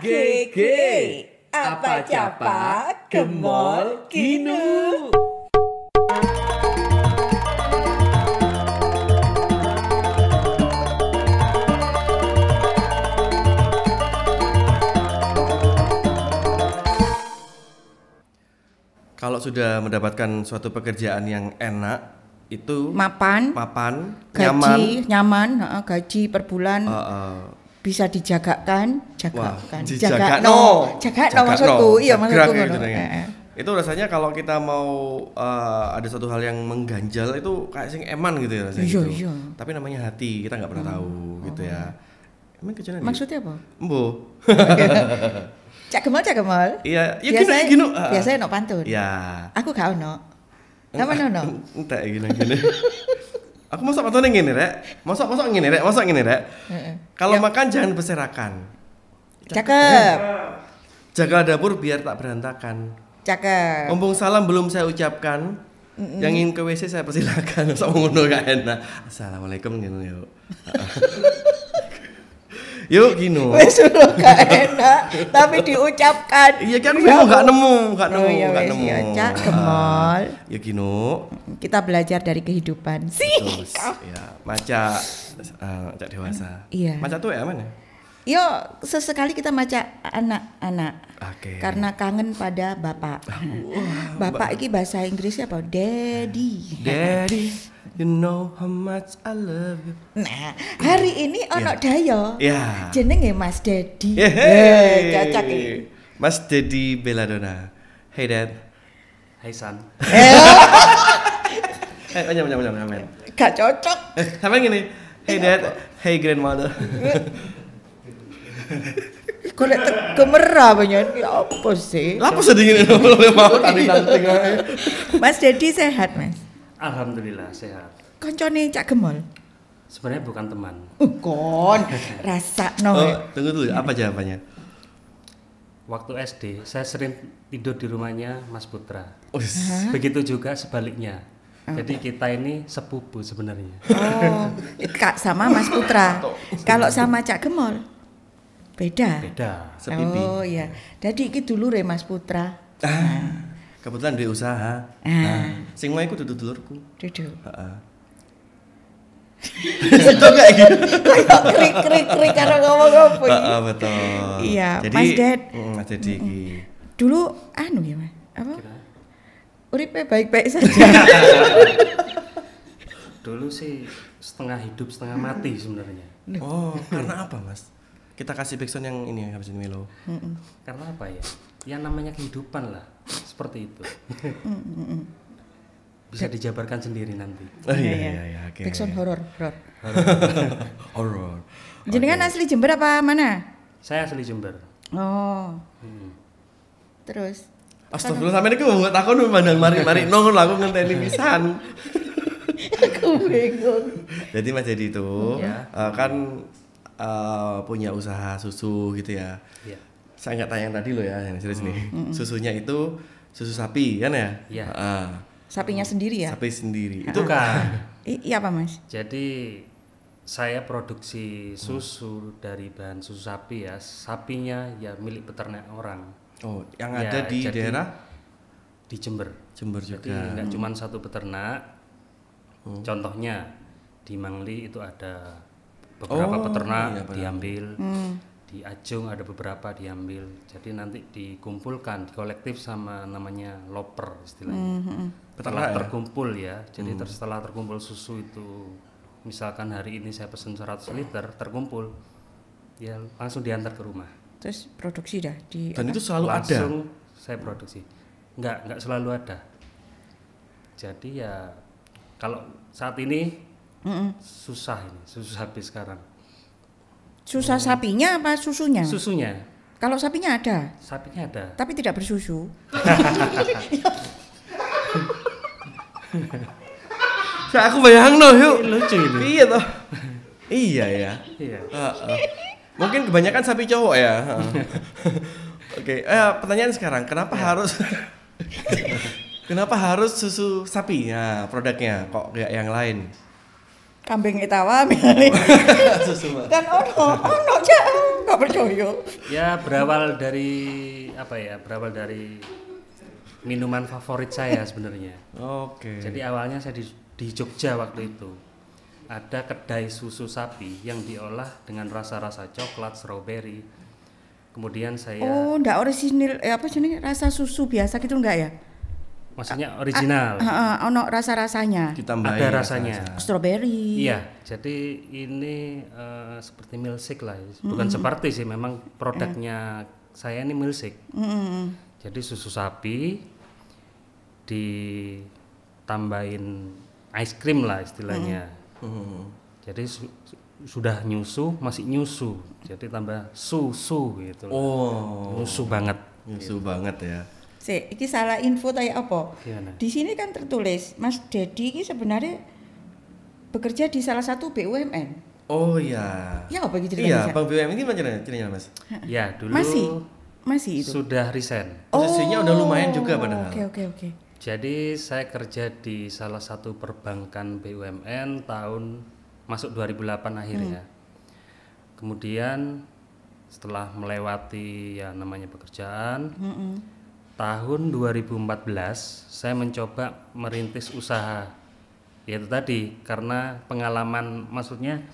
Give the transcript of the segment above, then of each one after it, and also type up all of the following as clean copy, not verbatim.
AGG apa capa gemol kinu. Kalau sudah mendapatkan suatu pekerjaan yang enak, itu mapan, gaji nyaman, gaji per bulan bisa dijagakan, jagakno maksudku, iya maksudku gitu, itu rasanya kalau kita mau ada suatu hal yang mengganjal itu kayak sing eman gitu ya rasanya. Iya. Tapi namanya hati, kita nggak pernah tahu gitu ya. Emang maksudnya apa? Embo. Cak Gemol. Iya, ya gini. Biasanya no pantun. Iya. Aku gak ono. Apa no? Entek gini. Aku masak pantun ngene rek. Masak ngene rek. Kalau makan jangan berserakan. Cakep. Jaga dapur biar tak berantakan. Cakep. Mumpung salam belum saya ucapkan. Yang ingin ke WC saya persilakan. Sok ngono gak enak. Assalamualaikum gitu yuk. Yuk gino. Wes sudah gak enak, tapi diucapkan. Iya kan aku gak nemu. Ya, Cak Gemol. Yuk gino. Kita belajar dari kehidupan. Terus, ya, maca Cak dewasa. Iya. Maca tuh ya mana? Yo, sesekali kita maca anak-anak. Oke. Karena kangen pada bapak. Bapak iki bahasa Inggrisnya apa? Daddy. You know how much I love you. Nah, hari ini ono Dayo. Iya. Jenenge Mas Dedi. Cocok iki. Mas Dedi Belladonna. Hey Dad. Hai San. Nyam. Gak cocok. Sama gini. Hey Dad. Hey grandmother. Kok lek gemerah banyak apa sih? Lapo sedingin mau tadi nanti. Mas Dedi sehat, Mas? Alhamdulillah sehat. Koncone Cak Gemol. Sebenarnya bukan teman. Kon rasa no. Tunggu dulu, apa jawabannya? Waktu SD saya sering tidur di rumahnya Mas Putra. Begitu juga sebaliknya. Jadi kita ini sepupu sebenarnya. Oh, Kak sama Mas Putra. Kalau sama Cak Gemol beda. Sepipi. Oh iya. Jadi iki dulure Mas Putra. Kebetulan dia usaha. Sing mau ikut duduk-dulurku. Duduk. Itu kayak gitu. Kayak krik karo ngomong-ngomong. Betul. Iya, jadi, Mas Ded. Mas Dedi iki. Dulu ya, Mas. Apa? Uripe baik-baik saja. Dulu sih setengah hidup setengah mati sebenarnya. Oh, karena apa, Mas? Kita kasih backsound yang ini habis ini Milo. Karena apa ya? Yang namanya kehidupan lah, seperti itu. Bisa dijabarkan sendiri nanti. Oh iya, oke. Backsound horor. Horor. Jenengan asli Jember apa mana? Saya asli Jember. Oh. Terus? Astagfirullah sampe niku nggak takon mandang mari nongol aku ngenteni pisan. Aku bingung. Jadi Mas Dedi itu kan punya usaha susu gitu ya. Iya. Saya nggak tanya yang tadi loh ya, yang serius nih. Susunya itu susu sapi kan ya? Iya. Sapinya sendiri ya? Sapi sendiri. Itu kan. Iya apa Mas? Jadi saya produksi susu dari bahan susu sapi ya. Sapinya ya milik peternak orang. Oh, yang ada di daerah? Di Jember. Jember juga. Jadi nggak cuma satu peternak. Contohnya di Mangli itu ada beberapa peternak diambil. Di Ajung ada beberapa diambil. Jadi nanti dikumpulkan, dikolektif sama namanya loper istilahnya. Setelah terkumpul ya. Jadi setelah terkumpul susu itu, misalkan hari ini saya pesen 100 liter terkumpul, ya langsung diantar ke rumah. Terus produksi dah di. Dan itu selalu langsung ada. Saya produksi. Enggak selalu ada. Jadi ya kalau saat ini susah ini, susah habis sekarang. Susah sapinya apa susunya? Susunya. Kalau sapinya ada. Sapinya ada. Tapi tidak bersusu. Aku bayang yuk. Lucu ini. Iya toh. Iya ya. Iya. Mungkin kebanyakan sapi cowok ya. Oke, pertanyaan sekarang, kenapa harus susu sapi ya produknya kok kayak yang lain? Kambing itawa milih. Susu. Kan ono nggak percaya. Ya berawal dari apa ya? Berawal dari minuman favorit saya sebenarnya. Oke. Jadi awalnya saya di Jogja waktu itu. Ada kedai susu sapi yang diolah dengan rasa-rasa coklat, strawberry. Kemudian saya Enggak orisinil apa jenenge rasa susu biasa gitu enggak ya? maksudnya original. Ono rasa-rasanya. Ditambahin Ada rasanya. Strawberry. Iya, jadi ini seperti milkshake lah. Bukan seperti sih, memang produknya saya ini milkshake. Jadi susu sapi ditambahin ice cream lah istilahnya. Jadi sudah nyusu, masih nyusu. Jadi tambah susu gitu. Nyusu banget. Nyusu banget ya. Iki salah info tanya apa? Gimana? Di sini kan tertulis Mas Dedi ini sebenarnya bekerja di salah satu BUMN. Oh iya. Ya apa gitu ceritanya? Iya, Bang BUMN ini gimana ceritanya Mas? Ya, dulu Masih itu. sudah resign. Posisinya udah lumayan juga padahal. Oke. Jadi saya kerja di salah satu perbankan BUMN tahun masuk 2008 akhirnya. Kemudian setelah melewati ya namanya pekerjaan, tahun 2014 saya mencoba merintis usaha. Yaitu tadi karena pengalaman, maksudnya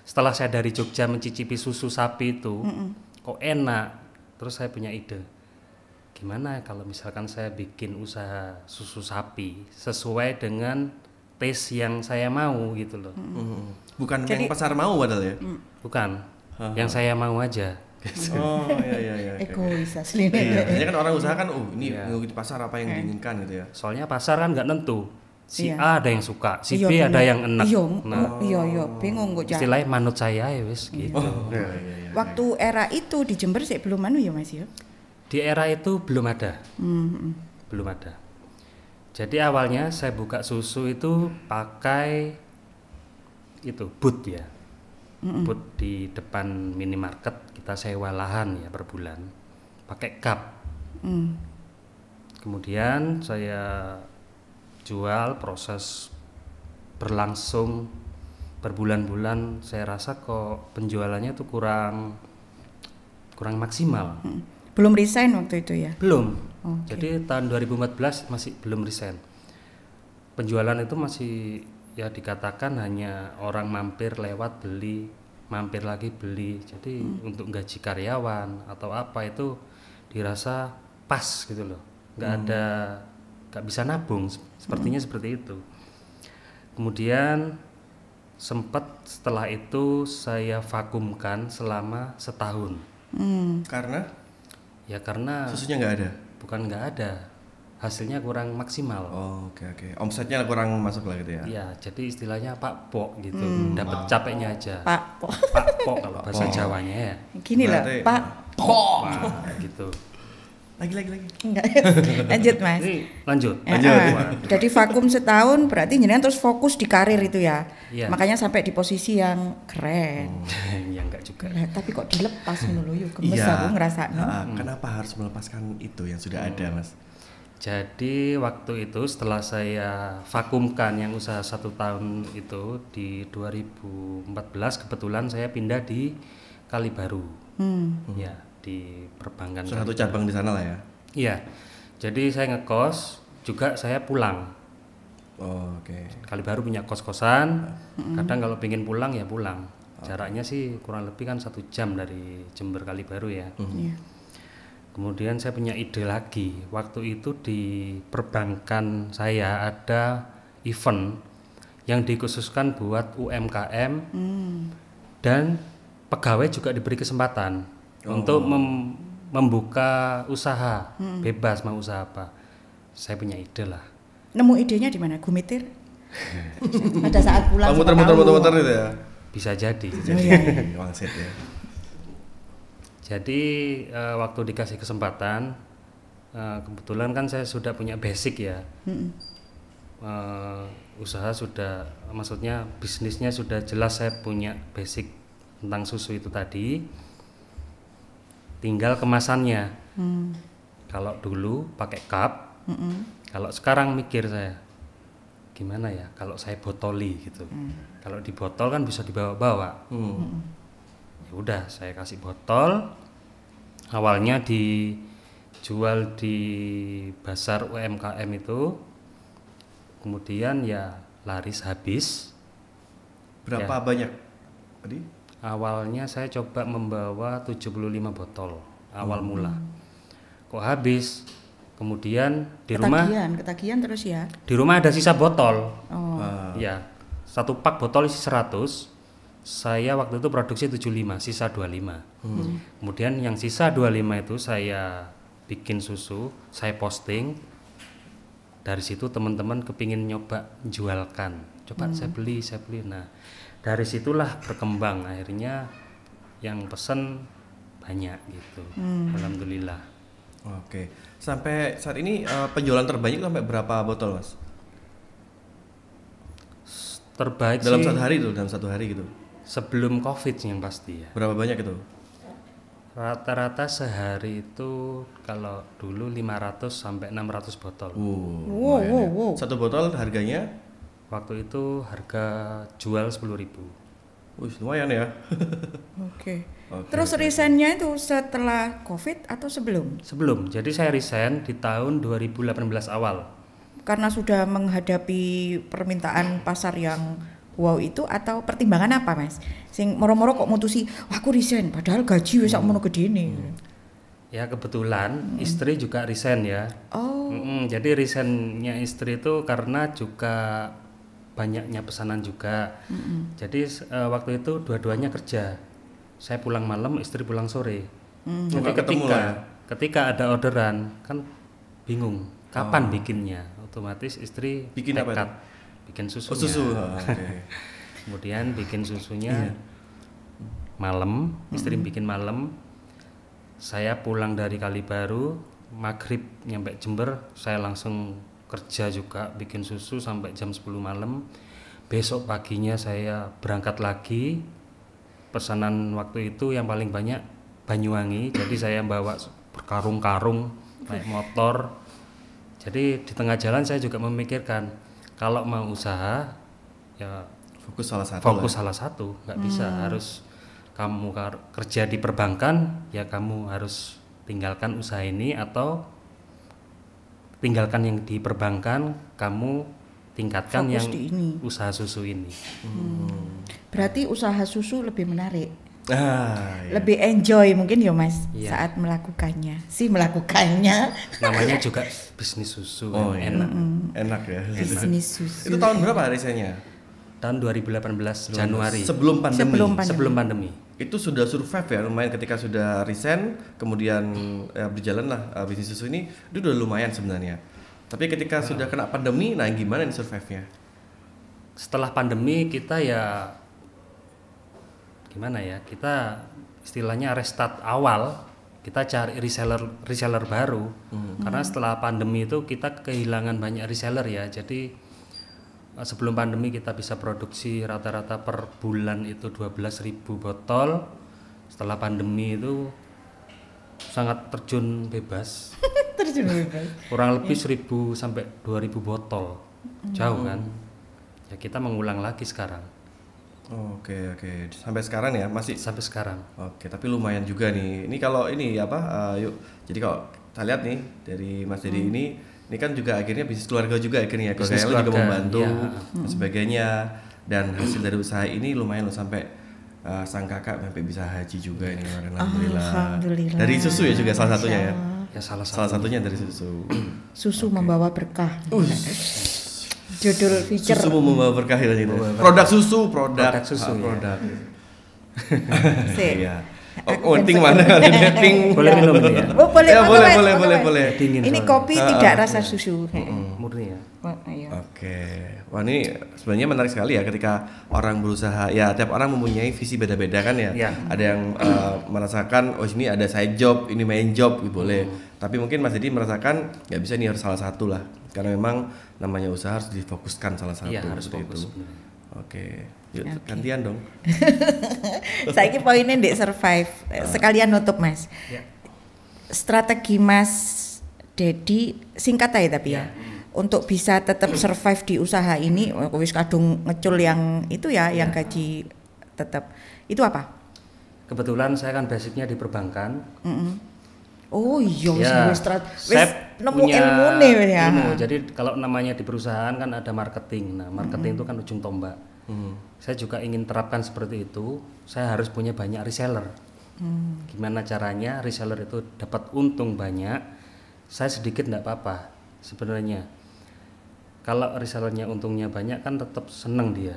setelah saya dari Jogja mencicipi susu sapi itu, kok enak. Terus saya punya ide. Gimana kalau misalkan saya bikin usaha susu sapi sesuai dengan taste yang saya mau gitu loh. Bukan yang pasar mau padahal ya. Bukan. Yang saya mau aja. Oh iya. Egois asli. Iya, biasanya kan orang usaha kan ini mengikuti pasar apa yang diinginkan gitu ya. Soalnya pasar kan nggak nentu. Si Iya. A ada yang suka, si Iya, B ada bener. yang enak. Iya, bingung kok. Istilahnya manut saya ya wis gitu. Iya. Waktu era itu di Jember sih belum ya Mas ya? Di era itu belum ada. Belum ada. Jadi awalnya saya buka susu itu pakai itu booth ya. Booth di depan minimarket, kita sewa lahan ya per bulan. Pakai cup. Kemudian saya jual, proses berlangsung berbulan-bulan. Saya rasa kok penjualannya tuh kurang maksimal. Belum resign waktu itu ya? Belum. Jadi tahun 2014 masih belum resign. Penjualan itu masih ya dikatakan hanya orang mampir lewat beli, mampir lagi beli. Jadi untuk gaji karyawan atau apa itu dirasa pas gitu loh. Nggak bisa nabung, sepertinya seperti itu. Kemudian sempat setelah itu saya vakumkan selama setahun. Karena Ya karena susunya nggak ada. bukan nggak ada, hasilnya kurang maksimal. Oh, oke. Omsetnya kurang masuk lah gitu ya. Iya, jadi istilahnya Pak Pok gitu, dapat capeknya aja. Pak. Pak Pok kalau bahasa Jawanya ya. Gini loh, Berarti- Pak. Wah, gitu. Lagi. Enggak. Lanjut Mas. Ini lanjut. Jadi vakum setahun berarti jenengan terus fokus di karir itu ya. Iya. Makanya sampai di posisi yang keren. Ya enggak juga. Lah, tapi kok dilepas ngono lho yo gemes Iya. aku ngrasakno. Kenapa harus melepaskan itu yang sudah ada, Mas? Jadi waktu itu setelah saya vakumkan yang usaha 1 tahun itu di 2014 kebetulan saya pindah di Kalibaru. Ya, di perbankan. Salah satu cabang di sana lah ya. Iya. Jadi saya ngekos, juga saya pulang. Oh, oke. Kalibaru punya kos-kosan. Kadang kalau pengen pulang ya pulang. Jaraknya sih kurang lebih kan 1 jam dari Jember Kalibaru ya. Iya. Kemudian saya punya ide lagi. Waktu itu di perbankan saya ada event yang dikhususkan buat UMKM dan pegawai juga diberi kesempatan untuk membuka usaha, bebas mau usaha apa. Saya punya ide lah. Nemu idenya di mana? Gumitir? Pada saat pulang. Oh, siapa tahu. muter-muter gitu ya. Bisa jadi. Jadi wangsit ya. Jadi waktu dikasih kesempatan, kebetulan kan saya sudah punya basic ya. Usaha sudah, maksudnya bisnisnya sudah jelas, saya punya basic tentang susu itu tadi. Tinggal kemasannya. Kalau dulu pakai cup, kalau sekarang mikir saya, gimana ya kalau saya botoli gitu. Kalau di botol kan bisa dibawa-bawa. Ya udah saya kasih botol. Awalnya dijual di pasar UMKM itu, kemudian ya laris habis. Berapa banyak tadi? Awalnya saya coba membawa 75 botol awal mula. Kok habis? Kemudian di ketagihan terus ya. Di rumah ada sisa botol. Oh. Ya. Satu pak botol isi 100. Saya waktu itu produksi 75, sisa 25. Kemudian yang sisa 25 itu saya bikin susu, saya posting. Dari situ teman-teman kepingin nyoba jualkan. Coba saya beli. Nah, dari situlah berkembang, akhirnya yang pesen banyak gitu. Alhamdulillah. Oke. Sampai saat ini penjualan terbanyak sampai berapa botol, Mas? Terbaik dalam sih dalam satu hari gitu. Sebelum Covid yang pasti ya. Berapa banyak itu? Rata-rata sehari itu kalau dulu 500 sampai 600 botol. Wow. Satu botol harganya? Waktu itu harga jual 10.000. Wih, lumayan ya. Oke. Terus resignnya itu setelah Covid atau sebelum? Sebelum. Jadi saya resign di tahun 2018 awal. Karena sudah menghadapi permintaan pasar yang wow itu, atau pertimbangan apa, Mas? Sing moro-moro kok mutusi, wah aku resign padahal gaji wis sak mono gedene. Ya kebetulan istri juga resign ya. Oh. Jadi resignnya istri itu karena juga banyaknya pesanan juga. Jadi waktu itu dua-duanya kerja. Saya pulang malam, istri pulang sore. Jadi ketika ada orderan kan bingung kapan bikinnya. Otomatis istri bikin apa itu? Bikin susunya. Oh, susu. Okay. Kemudian bikin susunya malam, istri bikin malam. Saya pulang dari Kalibaru, maghrib nyampe Jember, saya langsung kerja juga bikin susu sampai jam 10 malam. Besok paginya saya berangkat lagi. Pesanan waktu itu yang paling banyak Banyuwangi, jadi saya bawa berkarung-karung naik motor. Jadi di tengah jalan saya juga memikirkan kalau mau usaha ya fokus salah satu, nggak bisa harus kamu kerja di perbankan ya kamu harus tinggalkan usaha ini, atau tinggalkan yang di perbankan, kamu tingkatkan fokus yang usaha susu ini. Berarti usaha susu lebih menarik, iya. lebih enjoy mungkin ya Mas iya. saat melakukannya. Namanya juga bisnis susu. Oh, enak. Enak ya. Bisnis susu. Itu tahun berapa resignnya? Tahun 2018 Januari. Sebelum pandemi. Itu sudah survive ya lumayan ketika sudah resign, kemudian berjalan lah bisnis susu ini, itu udah lumayan sebenarnya. Tapi ketika sudah kena pandemi, nah gimana nih survive-nya? Setelah pandemi kita ya gimana ya, kita istilahnya restart awal, kita cari reseller baru. Karena setelah pandemi itu kita kehilangan banyak reseller ya. Jadi sebelum pandemi kita bisa produksi rata-rata per bulan itu 12.000 botol. Setelah pandemi itu sangat terjun bebas. Kurang lebih 1.000 sampai 2.000 botol. Jauh kan? Ya kita mengulang lagi sekarang. Oke. Sampai sekarang ya masih? Sampai sekarang. Oke, tapi lumayan juga nih. Ini kalau ini yuk. Jadi kalau kita lihat nih dari Mas Dedi ini kan juga akhirnya bisnis keluarga juga akhirnya. Bisnis keluarga juga membantu dan sebagainya. Dan hasil dari usaha ini lumayan loh, sampai sang kakak sampai bisa haji juga ini. Alhamdulillah. Dari susu ya juga salah satunya ya. Ya salah satunya dari susu. Susu membawa berkah. Judul feature. Susu membawa berkah itu. Produk susu. Ya. Iya. Ting mana? Ting. Boleh minum ini ya? Oh, boleh. Dingin ini soalnya. kopi tidak rasa susu. Murni ya. Oke. Wah, ini sebenarnya menarik sekali ya ketika orang berusaha. Ya, tiap orang mempunyai visi beda-beda kan ya. Ada yang merasakan ini ada side job, ini main job gitu, boleh. Tapi mungkin Mas Dedi merasakan nggak bisa nih harus salah satu lah. Karena memang namanya usaha harus difokuskan salah satu. Iya, harus itu. fokus. Oke. Yuk gantian dong. Saiki poinnya ndek survive. Sekalian nutup Mas. Ya. Strategi Mas Dedi singkat aja tapi ya. Untuk bisa tetap survive di usaha ini, wis kadung ngecul yang itu ya, yang gaji tetap. Itu apa? kebetulan saya kan basicnya di perbankan. Oh iya, Ya, wis saya nemu punya ilmune ya. ilmu. Jadi kalau namanya di perusahaan kan ada marketing. Nah, marketing itu kan ujung tombak. Saya juga ingin terapkan seperti itu. Saya harus punya banyak reseller. Gimana caranya reseller itu dapat untung banyak? Saya sedikit enggak apa-apa sebenarnya. Kalau resellernya untungnya banyak kan tetap seneng dia.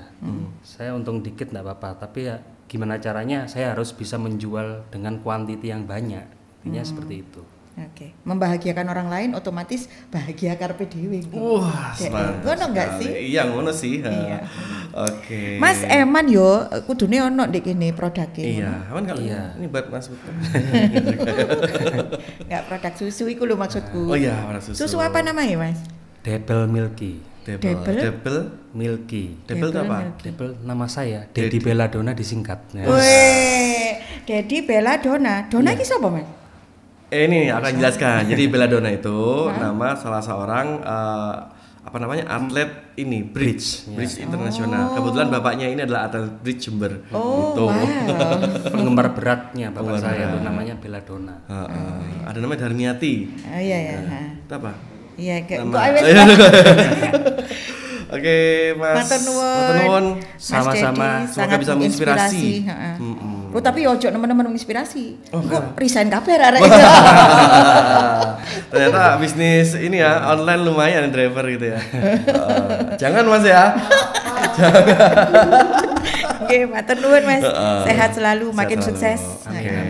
Saya untung dikit enggak apa-apa. Tapi ya gimana caranya? Saya harus bisa menjual dengan kuantiti yang banyak. Intinya seperti itu. Oke, membahagiakan orang lain otomatis bahagia karepe dhewe. Wah, semangat. Ngono enggak sih? Iya, ngono sih. Iya. Oke. Mas Eman yo kudune ono ndek kene produke. Iya, aman kalau Iya. ini buat Mas Putra. Enggak produk susu iku lho maksudku. Oh iya, warna susu. Susu apa namanya, Mas? Double Milky. Double Milky. itu apa? Double nama saya Dedi Belladonna disingkat. Nah, Weh, Dedi Belladonna. Donna iki sapa, Mas? Ini akan jelaskan. Jadi Belladonna itu nama salah seorang apa namanya atlet ini bridge internasional. Kebetulan bapaknya ini adalah atlet bridge Jember. Gitu. Wow. penggemar beratnya bapak saya itu namanya Belladonna. Ada namanya Darmiati. Oh iya ya. Itu apa? Iya, Nama- kok awes. Oke, Mas. Matur nuwun. Matur nuwun. Mas Sama-sama. Dedi Semoga sangat bisa menginspirasi. heeh. Oh, tapi ojo nemen-nemen menginspirasi. Kok resign kabeh arek. Ternyata bisnis ini ya online lumayan driver gitu ya. Jangan Mas ya. Oke, matur nuwun Mas. Sehat selalu, makin Sehat selalu. sukses. Oke. Nah,